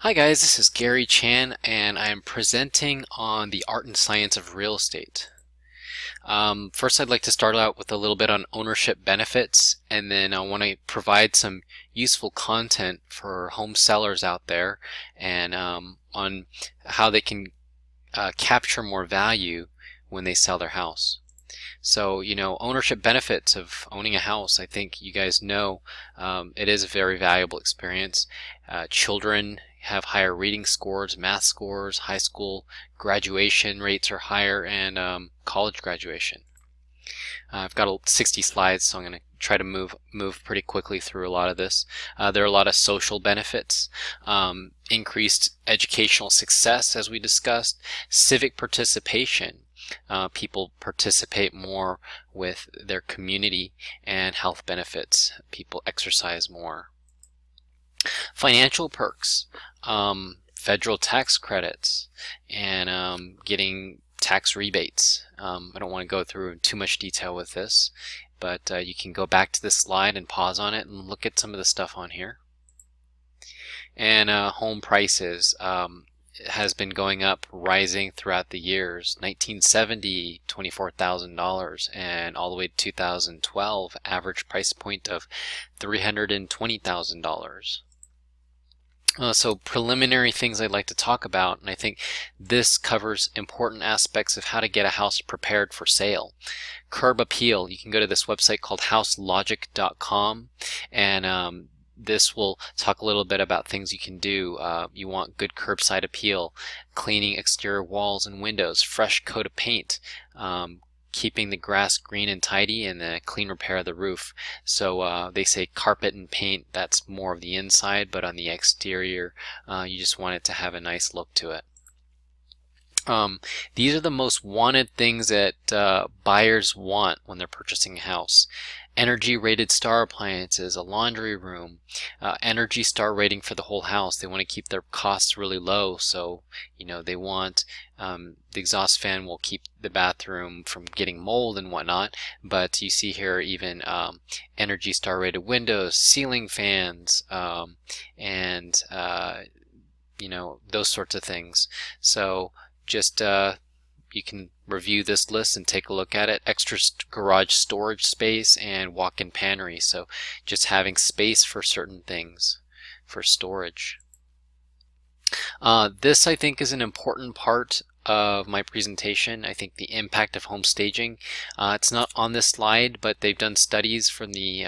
Hi guys, this is Gary Chan and I am presenting on the art and science of real estate. First I'd like to start out with a little bit on ownership benefits, and then I want to provide some useful content for home sellers out there and on how they can capture more value when they sell their house. So, ownership benefits of owning a house, I think you guys know it is a very valuable experience. Children have higher reading scores, math scores, high school graduation rates are higher, and college graduation. I've got 60 slides, so I'm going to try to move pretty quickly through a lot of this. There are a lot of social benefits, increased educational success, as we discussed, civic participation. People participate more with their community, and health benefits. People exercise more. Financial perks, federal tax credits, and getting tax rebates. I don't want to go through too much detail with this, but you can go back to this slide and pause on it and look at some of the stuff on here. And home prices has been going up, rising throughout the years. 1970, $24,000, and all the way to 2012, average price point of $320,000. So preliminary things I'd like to talk about, and I think this covers important aspects of how to get a house prepared for sale. Curb appeal. You can go to this website called houselogic.com, and this will talk a little bit about things you can do. You want good curbside appeal, cleaning exterior walls and windows, fresh coat of paint, keeping the grass green and tidy, and a clean repair of the roof. So they say carpet and paint, that's more of the inside, but on the exterior you just want it to have a nice look to it. These are the most wanted things that buyers want when they're purchasing a house. Energy rated star appliances, a laundry room, Energy Star rating for the whole house. They want to keep their costs really low, so they want the exhaust fan will keep the bathroom from getting mold and whatnot, but you see here even Energy Star rated windows, ceiling fans, and those sorts of things. So just you can review this list and take a look at it. Extra garage storage space and walk-in pantry, so just having space for certain things for storage. This I think is an important part of my presentation. I think the impact of home staging. It's not on this slide, but they've done studies from the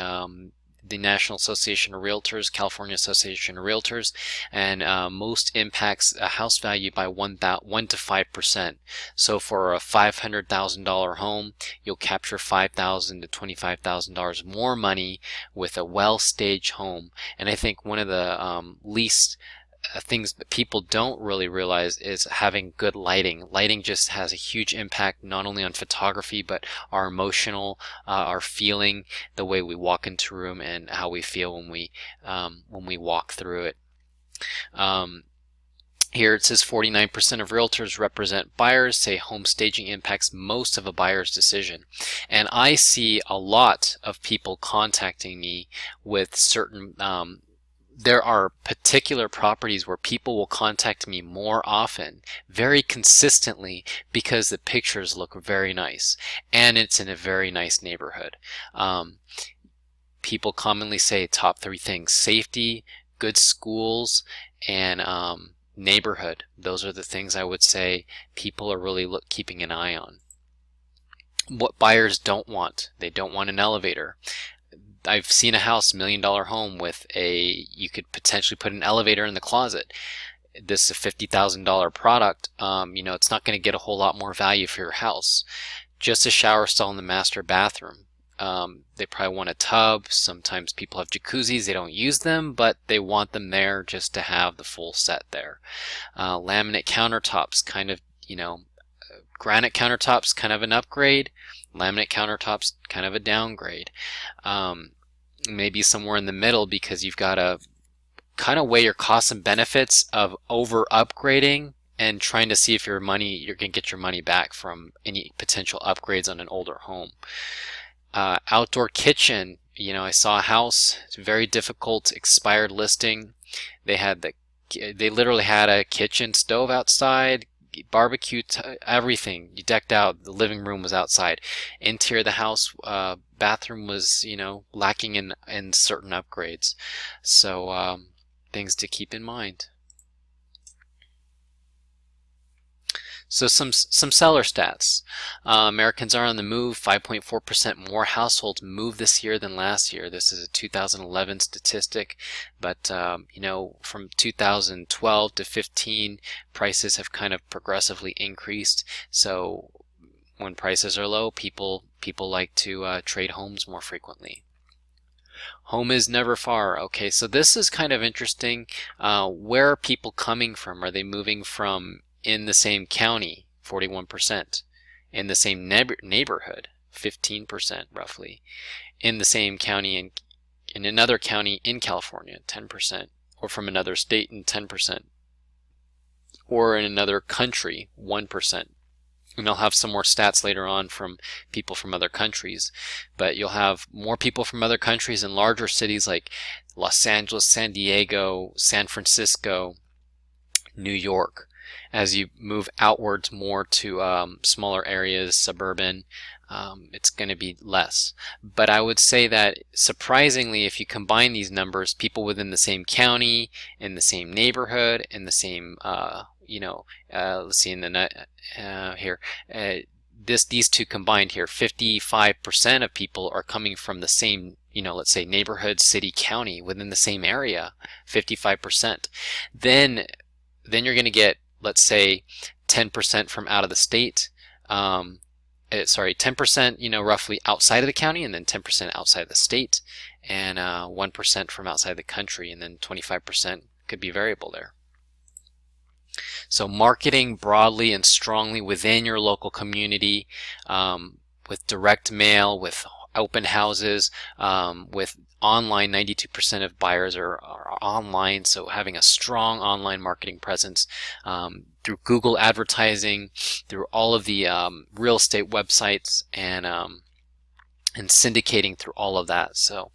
National Association of Realtors, California Association of Realtors, and most impacts a house value by 1 to 5%. So for a $500,000 home, you'll capture $5,000 to $25,000 more money with a well-staged home. And I think one of the least things that people don't really realize is having good lighting. Lighting just has a huge impact not only on photography, but our emotional, our feeling, the way we walk into a room, and how we feel when we walk through it. Here it says 49% of realtors represent buyers, say home staging impacts most of a buyer's decision. And I see a lot of people contacting me with certain there are particular properties where people will contact me more often, very consistently, because the pictures look very nice and it's in a very nice neighborhood. People commonly say top 3 things: safety, good schools, and neighborhood. Those are the things I would say people are really keeping an eye on. What buyers don't want: they don't want an elevator. I've seen a house, $1 million home, with you could potentially put an elevator in the closet. This is a $50,000 product. It's not going to get a whole lot more value for your house. Just a shower stall in the master bathroom. They probably want a tub. Sometimes people have jacuzzis. They don't use them, but they want them there just to have the full set there. Laminate countertops, kind of, granite countertops, kind of an upgrade. Laminate countertops, kind of a downgrade. Maybe somewhere in the middle, because you've got to kind of weigh your costs and benefits of over upgrading and trying to see if you're going to get your money back from any potential upgrades on an older home. Outdoor kitchen. I saw a house, it's very difficult, expired listing. They had the they literally had a kitchen stove outside, barbecue, everything. You decked out. The living room was outside. Interior of the house, bathroom was, lacking in certain upgrades. So things to keep in mind. So some seller stats. Americans are on the move. 5.4% more households moved this year than last year. This is a 2011 statistic, but from 2012 to 15, prices have kind of progressively increased. So when prices are low, people like to trade homes more frequently. Home is never far. Okay, so this is kind of interesting. Where are people coming from? Are they moving from in the same county, 41%, in the same neighborhood, 15% roughly, in the same county in another county in California, 10%, or from another state in 10%, or in another country, 1%. And I'll have some more stats later on from people from other countries, but you'll have more people from other countries in larger cities like Los Angeles, San Diego, San Francisco, New York. As you move outwards more to smaller areas, suburban, it's going to be less. But I would say that surprisingly, if you combine these numbers, people within the same county, in the same neighborhood, in the same, let's see in the here, these two combined here, 55% of people are coming from the same, let's say neighborhood, city, county, within the same area, 55%. Then you're going to get, let's say, 10% from out of the state. 10%, roughly outside of the county, and then 10% outside of the state, and 1% from outside the country, and then 25% could be variable there. So marketing broadly and strongly within your local community, with direct mail, with open houses, with online. 92% of buyers are online, so having a strong online marketing presence through Google advertising, through all of the real estate websites, and syndicating through all of that. So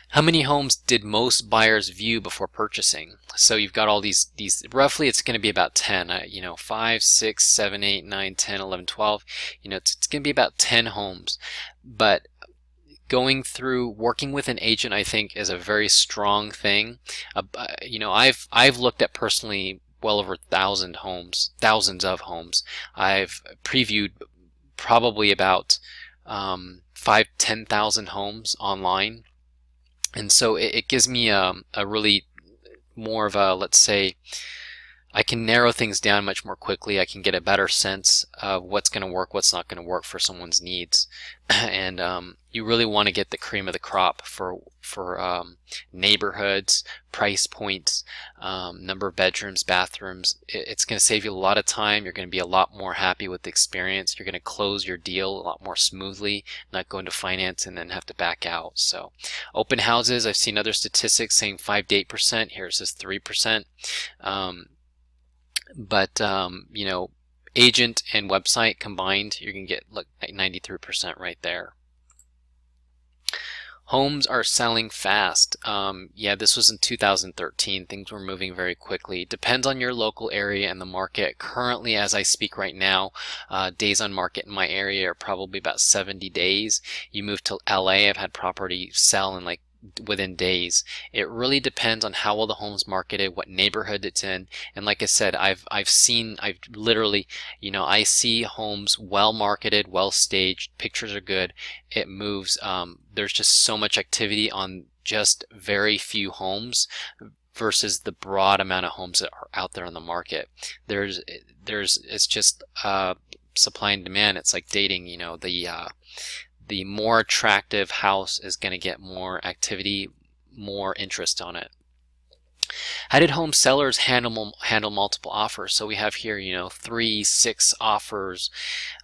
how many homes did most buyers view before purchasing? So you've got all these roughly it's going to be about 10, 5, 6, 7, 8, 9, 10, 11, 12. It's going to be about 10 homes. But going through working with an agent, I think, is a very strong thing. I've looked at personally well over thousands of homes. I've previewed probably about 10,000 homes online, and so it gives me a really more of a, let's say, I can narrow things down much more quickly. I can get a better sense of what's going to work, what's not going to work for someone's needs. And you really want to get the cream of the crop for neighborhoods, price points, number of bedrooms, bathrooms. It's going to save you a lot of time. You're going to be a lot more happy with the experience. You're going to close your deal a lot more smoothly, not go into finance and then have to back out. So open houses, I've seen other statistics saying 5 to 8%. Here it says 3%. But agent and website combined, you're going to get like 93% right there. Homes are selling fast. Yeah, this was in 2013. Things were moving very quickly. Depends on your local area and the market. Currently, as I speak right now, days on market in my area are probably about 70 days. You move to LA, I've had property sell in like within days. It really depends on how well the home's marketed, what neighborhood it's in, and like I said, I've literally, I see homes well marketed, well staged, pictures are good, it moves. There's just so much activity on just very few homes versus the broad amount of homes that are out there on the market. It's just supply and demand. It's like dating, the more attractive house is going to get more activity, more interest on it. How did home sellers handle multiple offers? So we have here, 3, 6 offers.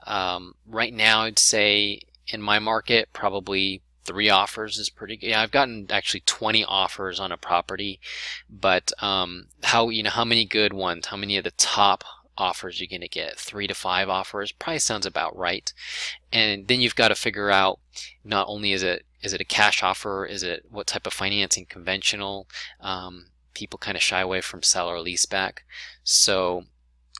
Right now, I'd say in my market, probably 3 offers is pretty good. Yeah, I've gotten actually 20 offers on a property, but how many good ones? How many of the top offers you're going to get? 3 to 5 offers probably sounds about right. And then you've got to figure out, not only is it a cash offer, is it what type of financing, conventional, people kind of shy away from sell or lease back. So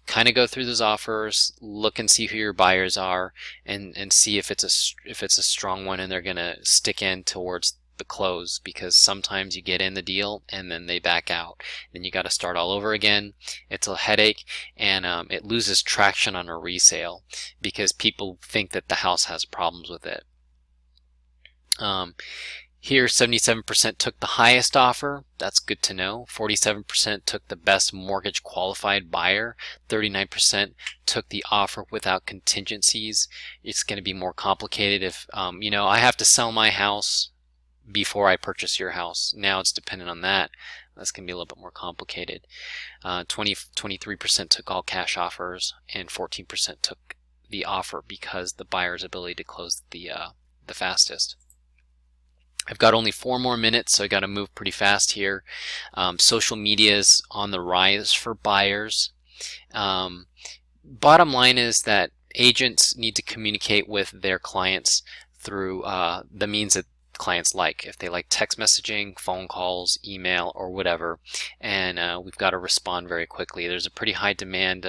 kind of go through those offers, look and see who your buyers are, and see if it's a strong one and they're gonna stick in towards the close, because sometimes you get in the deal and then they back out. Then you got to start all over again. It's a headache, and it loses traction on a resale because people think that the house has problems with it. Here, 77% took the highest offer. That's good to know. 47% took the best mortgage qualified buyer. 39% took the offer without contingencies. It's going to be more complicated if, I have to sell my house before I purchase your house. Now it's dependent on that. That's going to be a little bit more complicated. 23% took all cash offers, and 14% took the offer because the buyer's ability to close the fastest. I've got only 4 more minutes, so I got to move pretty fast here. Social media is on the rise for buyers. Bottom line is that agents need to communicate with their clients through the means that clients like. If they like text messaging, phone calls, email, or whatever, and we've got to respond very quickly. There's a pretty high demand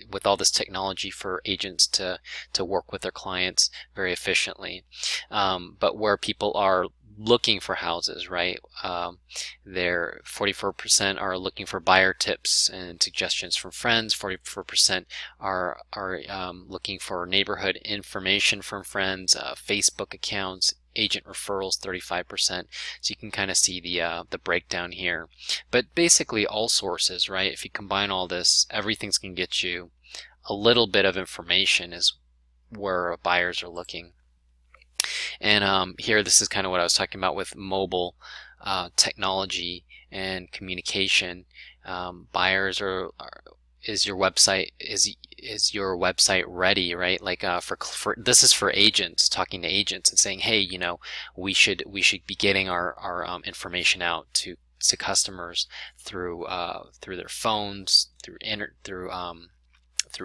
with all this technology for agents to work with their clients very efficiently. But where people are looking for houses, right? They're 44% are looking for buyer tips and suggestions from friends. 44% are looking for neighborhood information from friends, Facebook accounts, agent referrals, 35%. So you can kind of see the breakdown here. But basically all sources, right? If you combine all this, everything's going to get you a little bit of information is where buyers are looking. And here, this is kind of what I was talking about with mobile technology and communication. Buyers is your website ready, right? Like for this is for agents, talking to agents and saying, hey, we should be getting our information out to customers through their phones, through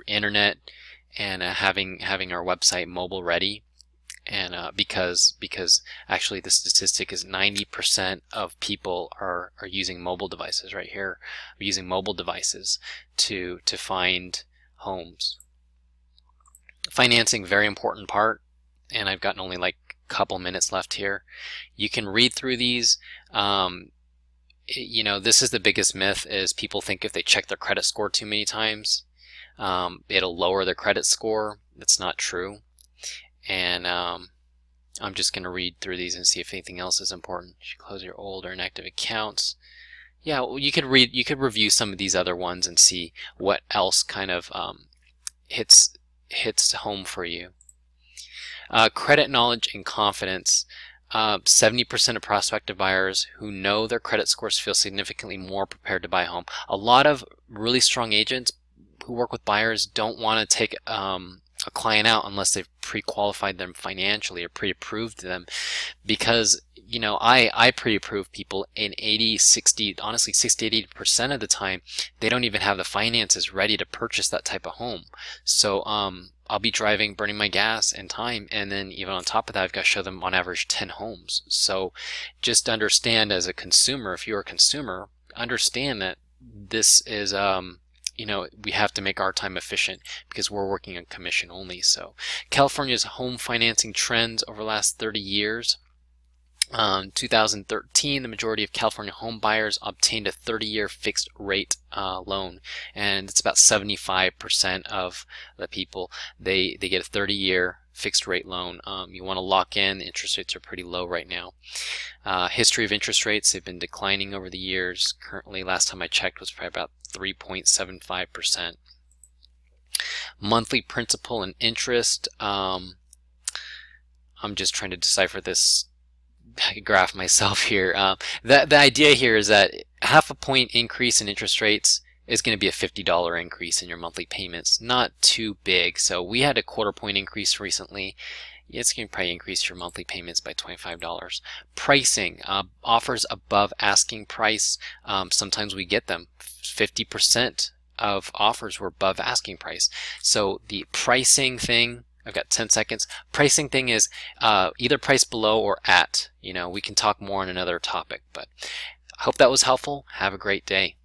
internet, and having our website mobile ready. And because actually the statistic is 90% of people are using mobile devices right here, are using mobile devices to find homes. Financing, very important part, and I've gotten only like a couple minutes left here. You can read through these. This is the biggest myth, is people think if they check their credit score too many times, it'll lower their credit score. That's not true. And I'm just going to read through these and see if anything else is important. You should close your old or inactive accounts. Yeah, well, you could review some of these other ones and see what else kind of hits home for you. Credit knowledge and confidence. 70% of prospective buyers who know their credit scores feel significantly more prepared to buy a home. A lot of really strong agents who work with buyers don't want to take a client out unless they've pre-qualified them financially or pre-approved them, because I pre-approve people in 60 to 80% of the time. They don't even have the finances ready to purchase that type of home. So I'll be burning my gas and time, and then even on top of that, I've got to show them on average 10 homes. So just understand, as a consumer, if you're a consumer, understand that this is we have to make our time efficient because we're working on commission only. So California's home financing trends over the last 30 years. 2013, the majority of California home buyers obtained a 30-year fixed rate loan, and it's about 75% of the people, they get a 30-year fixed rate loan. You want to lock in. The interest rates are pretty low right now. History of interest rates, they've been declining over the years. Currently, last time I checked, was probably about 3.75%. Monthly principal and interest. I'm just trying to decipher this graph myself here. The idea here is that half a point increase in interest rates is going to be a $50 increase in your monthly payments. Not too big. So we had a quarter point increase recently. It's going to probably increase your monthly payments by $25. Pricing, offers above asking price. Sometimes we get them. 50% of offers were above asking price. So the pricing thing, I've got 10 seconds. Pricing thing is either price below or at. We can talk more on another topic, but Hope that was helpful. Have a great day.